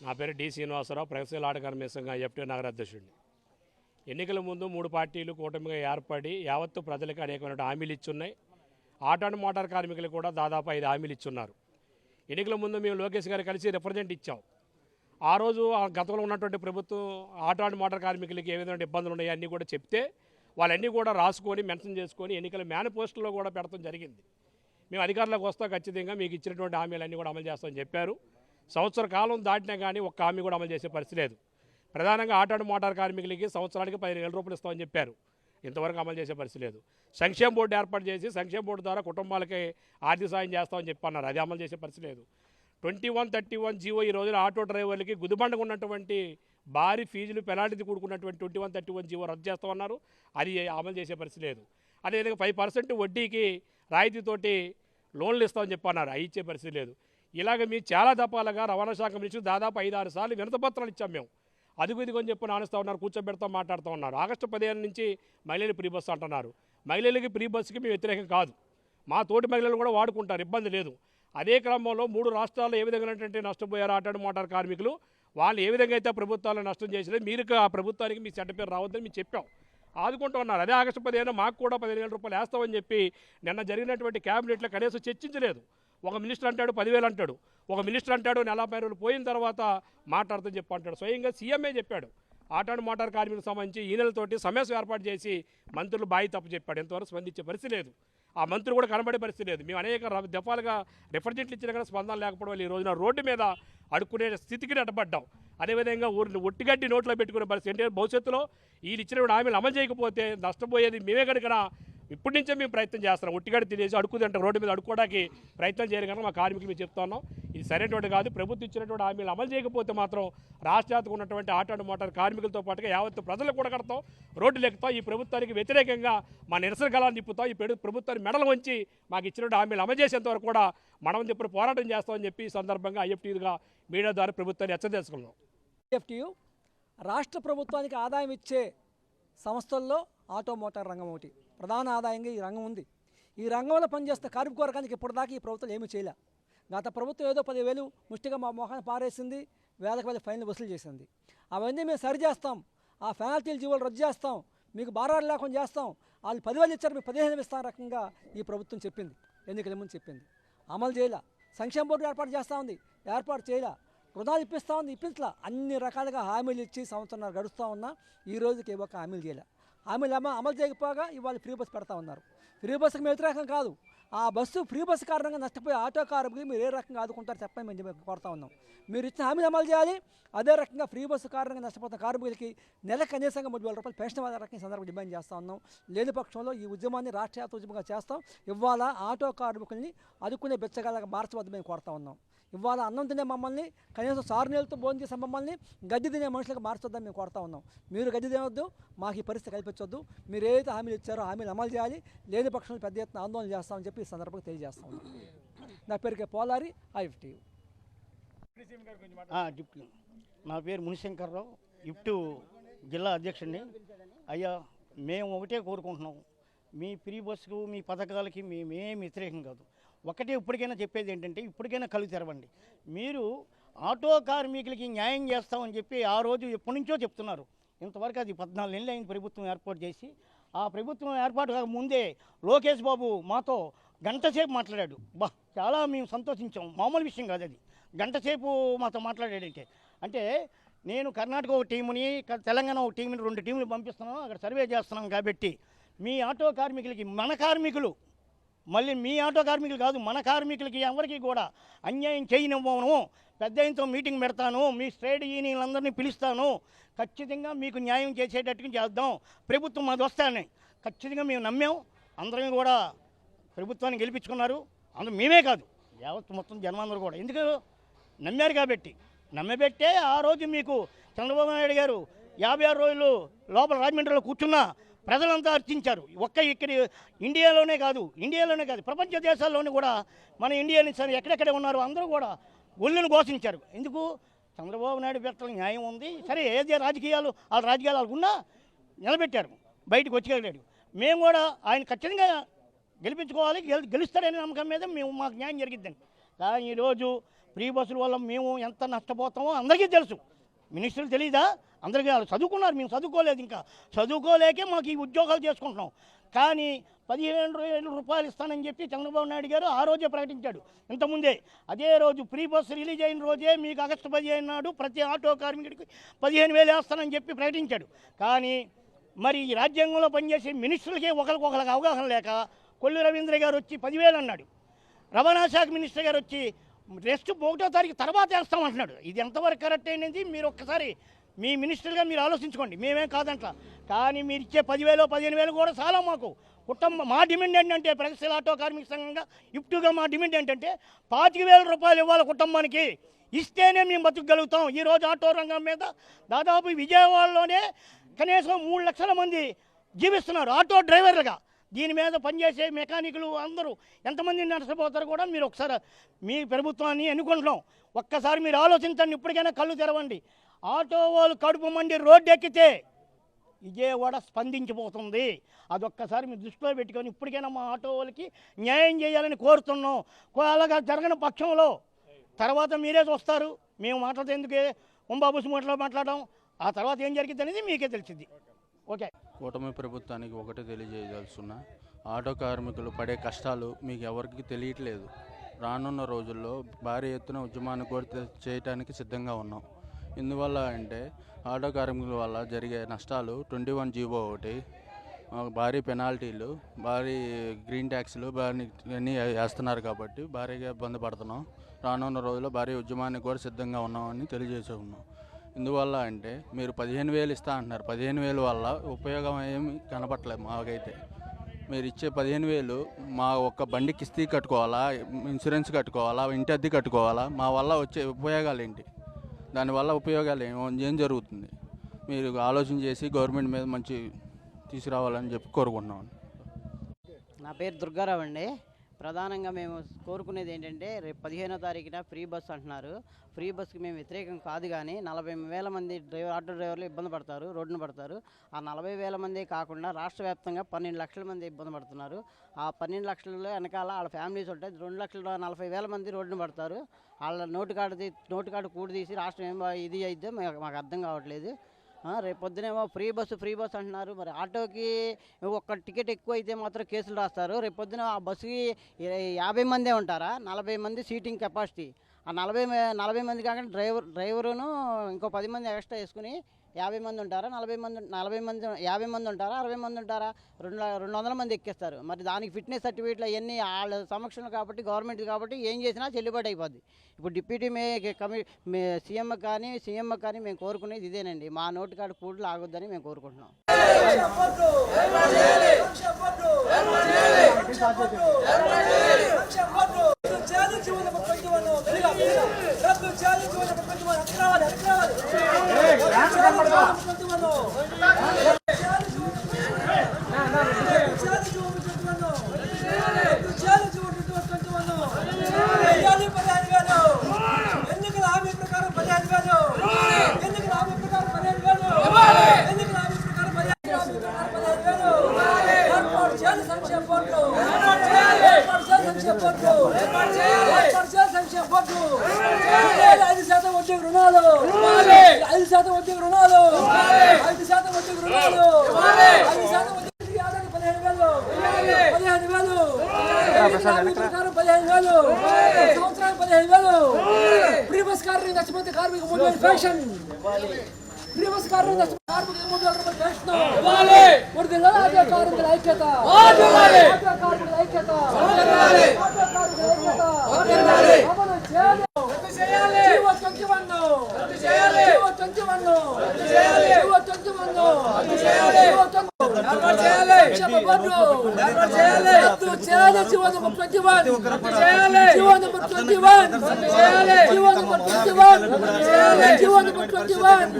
నా పేరు డి శ్రీనివాసరావు, ప్రగతిశీల ఆట కార్మిక సంఘం ఎఫ్టీ నగర అధ్యక్షుడిని. ఎన్నికల ముందు 3 పార్టీలు కూటమిగా ఏర్పడి యావత్తు ప్రజలకు అనేకమైన హామీలు ఇచ్చున్నాయి. ఆటో అండ్ మోటార్ కార్మికులు కూడా దాదాపు 5 హామీలు ఇచ్చున్నారు. ఎన్నికల ముందు మేము లోకేష్ గారు కలిసి రిప్రజెంట్ ఇచ్చాం. ఆ రోజు గతంలో ఉన్నటువంటి ప్రభుత్వం ఆటో అండ్ మోటార్ కార్మికులకి ఏ విధమైన ఇబ్బందులు ఉన్నాయో అన్నీ కూడా చెప్తే వాళ్ళన్నీ కూడా రాసుకొని మెన్షన్ చేసుకొని ఎన్నికల మేనిఫెస్టోలో కూడా పెడతాం జరిగింది. మేము అధికారంలోకి వస్తాం, ఖచ్చితంగా మీకు ఇచ్చినటువంటి హామీలన్నీ కూడా అమలు చేస్తామని చెప్పారు. సంవత్సర కాలం దాటినా కానీ ఒక్క హామీ కూడా అమలు చేసే పరిస్థితి లేదు. ప్రధానంగా ఆటో అండ్ మోటార్ కార్మికులకి సంవత్సరానికి 15,000 రూపాయలు ఇస్తామని చెప్పారు. ఇంతవరకు అమలు చేసే పరిస్థితి లేదు. సంక్షేమ బోర్డు ఏర్పాటు చేసి సంక్షేమ బోర్డు ద్వారా కుటుంబాలకి ఆర్థిక సాయం చేస్తామని చెప్పన్నారు. అది అమలు చేసే పరిస్థితి లేదు. 2131 జీవో ఈ రోజున ఆటో డ్రైవర్లకి గుదిబండగా ఉన్నటువంటి భారీ ఫీజులు పెనాల్టీ కూడుకున్నటువంటి 2131 జీవో రద్దు చేస్తామన్నారు. అది అమలు చేసే పరిస్థితి లేదు. అదేవిధంగా 5% వడ్డీకి రాయితీతోటి లోన్లు ఇస్తామని చెప్పన్నారు. అవి ఇచ్చే పరిస్థితి లేదు. ఇలాగ మేము చాలా దఫాలుగా రవాణా శాఖ మినిస్టర్ దాదాపు 5-6 సార్లు వినతిపత్రాలు ఇచ్చాం. మేము అదుగు ఇదిగని చెప్పి నానుస్తూ ఉన్నారు, కూర్చోబెడతాం, మాట్లాడుతూ ఉన్నారు. ఆగస్టు 15 నుంచి మహిళలు ఫ్రీ బస్సు అంటున్నారు. మహిళలకి ఫ్రీ బస్సుకి మేము వ్యతిరేకం కాదు. మా తోటి మహిళలు కూడా వాడుకుంటారు, ఇబ్బంది లేదు. అదే క్రమంలో 3 రాష్ట్రాల్లో ఏ విధంగా నష్టపోయారు ఆటో మోటార్ కార్మికులు, వాళ్ళు ఏ విధంగా అయితే ప్రభుత్వాలను నష్టం చేసినా మీరు ఆ ప్రభుత్వానికి మీ చెడ్డ పేరు రావద్దని మేము చెప్పాం. ఆదుకుంటూ ఉన్నారు. అదే ఆగస్టు 15 మాకు కూడా 15,000 రూపాయలు వేస్తామని చెప్పి నిన్న జరిగినటువంటి క్యాబినెట్లో కనీసం చర్చించలేదు. ఒక మినిస్టర్ అంటాడు 10,000 అంటాడు, ఒక మినిస్టర్ అంటాడు 40 రోజులు పోయిన తర్వాత మాట్లాడుతూ చెప్పి అంటాడు. స్వయంగా సీఎంఏ చెప్పాడు ఆటో అండ్ మోటార్ కార్మికులకు సంబంధించి ఈ నెలతోటి సమావేశం ఏర్పాటు చేసి మంత్రులు బాయి తప్పు చెప్పాడు. ఎంతవరకు స్పందించే పరిస్థితి లేదు. ఆ మంత్రులు కూడా కనబడే పరిస్థితి లేదు. మేము అనేక దఫాలుగా రిఫరెంట్లు ఇచ్చినా కానీ స్పందన లేకపోవడం వల్ల ఈ రోజున రోడ్డు మీద అడుక్కునే స్థితికి అడ్డపడ్డాం. అదేవిధంగా ఊరిని ఒట్టిగడ్డి నోట్లో పెట్టుకునే పరిస్థితి. అంటే భవిష్యత్తులో వీళ్ళు ఇచ్చిన హామీలు అమలు చేయకపోతే నష్టపోయేది మేమే కనుక ఇప్పటి నుంచే మేము ప్రయత్నం చేస్తున్నాం. ఒట్టిగడ్డి తినేసి అడుక్కుదంటే రోడ్డు మీద అడుక్కోవడానికి ప్రయత్నం చేయాలి కనుక మా కార్మికులు మేము చెప్తున్నాం. ఇది సరైనటువంటి కాదు. ప్రభుత్వం ఇచ్చినటువంటి హామీలు అమలు చేయకపోతే మాత్రం రాష్ట్రానికి ఉన్నటువంటి ఆటో అండ్ మోటార్ కార్మికులతో పాటుగా యావత్తు ప్రజలు కూడా కడతాం, రోడ్లు ఎక్కుతాం. ఈ ప్రభుత్వానికి వ్యతిరేకంగా మా నిరసన గలాన్ని తిప్పుతాం. ఈ ప్రభుత్వాన్ని మెడలు వంచి మాకు ఇచ్చినటువంటి హామీలు అమలు చేసేంత వరకు కూడా మనం చెప్పిన పోరాటం చేస్తామని చెప్పి ఈ సందర్భంగా ఐఎఫ్టీగా మీడియా ద్వారా ప్రభుత్వాన్ని హెచ్చరించుకున్నాం. ఐఎఫ్టీయు రాష్ట్ర ప్రభుత్వానికి ఆదాయం ఇచ్చే సంస్థల్లో ఆటో మోటార్ రంగం ఒకటి ప్రధాన ఆదాయంగా ఈ రంగం ఉంది. ఈ రంగంలో పనిచేస్తే కార్మిక వర్గానికి ఇప్పటిదాకా ఈ ప్రభుత్వం ఏమీ చేయలే. గత ప్రభుత్వం ఏదో 10,000 ముష్టిగా మా మొహాన్ని పారేసింది, వేలకు వేల ఫైన్లు వసూలు చేసింది. అవన్నీ మేము సరి చేస్తాం, ఆ పెనాల్టీలు జీవోలు రద్దు చేస్తాం, మీకు భారాలు లేకుండా చేస్తాం, వాళ్ళు 10,000 ఇచ్చారు మీకు 15,000 ఇస్తాం రకంగా ఈ ప్రభుత్వం చెప్పింది, ఎన్నికల ముందు చెప్పింది. అమలు చేయలే. సంక్షేమ బోర్డు ఏర్పాటు చేస్తూ ఉంది, ఏర్పాటు చేయలే. రుణాలు ఇప్పిస్తూ ఉంది, ఇప్పించలా. అన్ని రకాలుగా హామీలు ఇచ్చి సంవత్సరం గడుస్తూ ఉన్నా ఈ రోజుకి ఒక హామీలు చేయలే. హామీలు అమలు చేయకపోగా ఇవాళ ఫ్రీ బస్సు పెడతా ఉన్నారు. ఫ్రీ బస్సుకి మేము వ్యతిరేకం కాదు. ఆ బస్సు ఫ్రీ బస్సు కారణంగా నష్టపోయే ఆటో కార్మికులు మీరు ఏ రకంగా ఆదుకుంటారు చెప్పని మేము కోరుతా ఉన్నాం. మీరు ఇచ్చిన హామీలు అమలు చేయాలి. అదే రకంగా ఫ్రీ బస్సు కారణంగా నష్టపోతున్న కార్మికులకి నెలకు కనీసంగా 3,000 రూపాయలు పెన్షన్ రకంగా సందర్భంగా డిమాండ్ చేస్తూ ఉన్నాం. లేని పక్షంలో ఈ ఉద్యమాన్ని రాష్ట్రవ్యాప్త ఉద్యమంగా చేస్తాం. ఇవాళ ఆటో కార్మికుల్ని అదుకునే బెచ్చగాళ్ళగా మార్చవద్దు మేము కోరుతా ఉన్నాం. ఇవాళ అన్నం తినే మమ్మల్ని కనీసం 6 నెలలతో భోజనం చేసే మమ్మల్ని గడ్డి తినే మనుషులకు మార్చొద్దని మేము కోరుతా ఉన్నాం. మీరు గడ్డి తినవద్దు, మాకు ఈ పరిస్థితి కల్పించొద్దు. మీరు ఏదైతే హామీలు ఇచ్చారో హామీలు అమలు చేయాలి. లేని పక్షంలో పెద్ద ఎత్తున ఆందోళన చేస్తామని చెప్పి ఈ సందర్భంగా తెలియజేస్తా ఉన్నాం. నా పేరుకే పోలారి, ఐఎఫ్టీ. నా పేరు మునిశంకర్రావు, ఇఫ్టు జిల్లా అధ్యక్షుడిని. అయ్యా, మేము ఒకటే కోరుకుంటున్నాం, మీ ఫ్రీ బస్సుకు మీ పథకాలకి మేమేం వ్యతిరేకం కాదు. ఒకటే ఇప్పటికైనా చెప్పేది ఏంటంటే, ఇప్పటికైనా కళ్ళు తెరవండి. మీరు ఆటో కార్మికులకి న్యాయం చేస్తామని చెప్పి ఆ రోజు ఎప్పటి నుంచో చెప్తున్నారు. ఇంతవరకు అది 14 నెలలు అయింది ప్రభుత్వం ఏర్పాటు చేసి. ఆ ప్రభుత్వం ఏర్పాటు కాక ముందే లోకేష్ బాబు మాతో గంట సేపు మాట్లాడాడు. చాలా మేము సంతోషించాం. మామూలు విషయం కాదు అది. గంట సేపు మాతో మాట్లాడాడంటే అంటే నేను కర్ణాటక ఒక టీముని, తెలంగాణ ఒక టీంని, 2 టీంలు పంపిస్తున్నాం. అక్కడ సర్వే చేస్తున్నాం కాబట్టి మీ ఆటో కార్మికులకి, మన కార్మికులు, మళ్ళీ మీ ఆటో కార్మికులు కాదు, మన కార్మికులకి ఎవరికి కూడా అన్యాయం చేయనివ్వను. పెద్ద ఆయనతో మీటింగ్ పెడతాను, మీ ట్రేడ్ యూనియన్లందరినీ పిలుస్తాను, ఖచ్చితంగా మీకు న్యాయం చేసేటట్టుగా చేద్దాం, ప్రభుత్వం మాది వస్తానని ఖచ్చితంగా మేము నమ్మాం. అందరం కూడా ప్రభుత్వాన్ని గెలిపించుకున్నారు. అందరూ మేమే కాదు, యావత్ మొత్తం జనమందరూ కూడా. ఎందుకు నమ్మారు కాబట్టి. నమ్మబెట్టే ఆ రోజు మీకు చంద్రబాబు నాయుడు గారు 56 రోజులు లోపల రాజమండ్రిలో కూర్చున్నా ప్రజలంతా అర్చించారు. ఇక్కడ ఇండియాలోనే కాదు ప్రపంచ దేశాల్లోనే కూడా మన ఇండియన్స్ ఎక్కడెక్కడ ఉన్నారు అందరూ కూడా ఒళ్ళును ఘోషించారు. ఎందుకు? చంద్రబాబు నాయుడు పెట్టడం న్యాయం ఉంది. సరే, ఏదే రాజకీయాలు వాళ్ళ రాజకీయాలు ఉన్నా నిలబెట్టారు, బయటకు వచ్చేయలేడు. మేము కూడా ఆయన ఖచ్చితంగా గెలిపించుకోవాలి, గెలుస్తాడనే నమ్మకం మీద మాకు న్యాయం జరిగిద్దని. కానీ ఈరోజు ఫ్రీ బస్సుల వల్ల మేము ఎంత నష్టపోతామో అందరికీ తెలుసు. మినిస్టర్లు తెలీదా? అందరికీ చదువుకున్నారు, మేము చదువుకోలేదు. ఇంకా చదువుకోలేకే మాకు ఈ ఉద్యోగాలు చేసుకుంటున్నాం. కానీ 15,000 రూపాయలు ఇస్తానని చెప్పి చంద్రబాబు నాయుడు గారు ఆ రోజే ప్రకటించాడు. ఇంతకుముందే అదే రోజు ఫ్రీ బస్సు రిలీజ్ అయిన రోజే మీకు ఆగస్టు 15 నాడు ప్రతి ఆటో కార్మికుడికి 15,000 వేస్తానని చెప్పి ప్రకటించాడు. కానీ మరి ఈ రాజ్యాంగంలో పనిచేసే మినిస్టర్లకే ఒకరికొకరికి అవగాహన లేక కొల్లు రవీంద్ర గారు వచ్చి 10,000 అన్నాడు. రవాణా శాఖ మినిస్టర్ గారు వచ్చి నెక్స్ట్ 1వ తారీఖు తర్వాత వేస్తామంటున్నాడు. ఇది ఎంతవరకు కరెక్ట్ అయినది మీరు ఒక్కసారి మీ మినిస్టర్గా మీరు ఆలోచించుకోండి. మేమేం కాదంట. కానీ మీరు ఇచ్చే 10,000 15,000 కూడా చాలా మాకు కుటుంబం. మా డిమాండ్ ఏంటంటే ప్రగతిశీల ఆటో కార్మిక సంఘంగా ఇప్పుడుగా మా డిమాండ్ ఏంటంటే 25,000 రూపాయలు ఇవ్వాలి కుటుంబానికి. ఇస్తేనే మేము బతుకగలుగుతాం. ఈరోజు ఆటో రంగం మీద దాదాపు విజయవాడలోనే కనీసం 3 లక్షల మంది జీవిస్తున్నారు ఆటో డ్రైవర్లుగా. దీని మీద పనిచేసే మెకానికులు అందరూ ఎంతమంది నష్టపోతారో కూడా మీరు ఒకసారి మీ ప్రభుత్వాన్ని ఎన్నుకుంటున్నాం. ఒక్కసారి మీరు ఆలోచించండి. ఇప్పటికైనా కళ్ళు తెరవండి. ఆటో వాళ్ళు కడుపు మండి రోడ్డు ఎక్కితే విజయవాడ స్పందించిపోతుంది. అదొక్కసారి మీరు దృష్టిలో పెట్టుకొని ఇప్పటికైనా మా ఆటో వాళ్ళకి న్యాయం చేయాలని కోరుతున్నాం. అలాగా జరగని పక్షంలో తర్వాత మీరే చూస్తారు. మేము మాట్లాడితే ఎందుకే ఉంబాబుస్ మాట్లాడడం, ఆ తర్వాత ఏం జరిగింది అనేది మీకే తెలిసింది. ఓకే. కూటమి ప్రభుత్వానికి ఒకటి తెలియజేయదలుచున్నా, ఆటో కార్మికులు పడే కష్టాలు మీకు ఎవరికి తెలియట్లేదు. రానున్న రోజుల్లో భారీ ఎత్తున ఉద్యమాన్ని కూడా చేయడానికి సిద్ధంగా ఉన్నాం. ఎందువల్ల అంటే ఆటో కార్మికుల వల్ల జరిగే నష్టాలు 21(0)(1) భారీ పెనాల్టీలు, భారీ గ్రీన్ ట్యాక్స్లు అన్నీ వేస్తున్నారు కాబట్టి భారీగా ఇబ్బంది పడుతున్నాం. రానున్న రోజుల్లో భారీ ఉద్యమానికి కూడా సిద్ధంగా ఉన్నామని తెలియజేసి ఉన్నాం. ఎందువల్ల అంటే మీరు 15,000 ఇస్తా అంటున్నారు. 15,000 వల్ల ఉపయోగం ఏమి కనపట్లేదు మాకైతే. మీరు ఇచ్చే 15,000 మా ఒక్క బండి కిస్తీ కట్టుకోవాలా, ఇన్సూరెన్స్ కట్టుకోవాలా, ఇంటి అద్దె కట్టుకోవాలా? మా వల్ల వచ్చే ఉపయోగాలు ఏంటి? దానివల్ల ఉపయోగాలు ఏం జరుగుతుంది? మీరు ఆలోచన చేసి గవర్నమెంట్ మీద మంచి తీసుకురావాలని చెప్పి కోరుకుంటున్నాను. నా పేరు దుర్గారావు అండి. ప్రధానంగా మేము కోరుకునేది ఏంటంటే రేపు 15వ తారీఖున ఫ్రీ బస్ అంటున్నారు. ఫ్రీ బస్కి మేము వ్యతిరేకం కాదు, కానీ 40,000 మంది ఆటో డ్రైవర్లు ఇబ్బంది పడతారు, రోడ్డున పడతారు. ఆ 40,000 మంది కాకుండా రాష్ట్ర వ్యాప్తంగా 12 లక్షల మంది ఇబ్బంది పడుతున్నారు. ఆ 12 లక్షలలో వెనకాల వాళ్ళ ఫ్యామిలీస్ ఉంటాయి. 2,40,000 మంది రోడ్డున పడతారు. వాళ్ళ నోటు కార్డు కూడి తీసి రాష్ట్రం ఏం ఇది అయితే మాకు అర్థం కావట్లేదు. రేపు పొద్దునేమో ఫ్రీ బస్సు అంటున్నారు. మరి ఆటోకి ఒక్క టికెట్ ఎక్కువ అయితే మాత్రం కేసులు రాస్తారు. రేపు పొద్దున ఆ బస్సుకి 50 మందే ఉంటారా? 40 మంది సీటింగ్ కెపాసిటీ. ఆ 40 మంది కాకుండా డ్రైవరును ఇంకో 10 మంది ఎక్స్ట్రా వేసుకుని 50 మంది ఉంటారా? 50 మంది ఉంటారా? 60 మంది ఉంటారా? 200 మంది ఎక్కేస్తారు. మరి దానికి ఫిట్నెస్ సర్టిఫికేట్లు అవన్నీ వాళ్ళ సమక్షంలో కాబట్టి, గవర్నమెంట్ కాబట్టి ఏం చేసినా చెల్లుబాటు అయిపోద్ది. ఇప్పుడు డిప్యూటీ సీఎం కానీ మేము కోరుకునేది ఇదేనండి. మా నోటి కాడ కూడలు ఆగొద్దని మేము కోరుకుంటున్నాం. G1 number 21.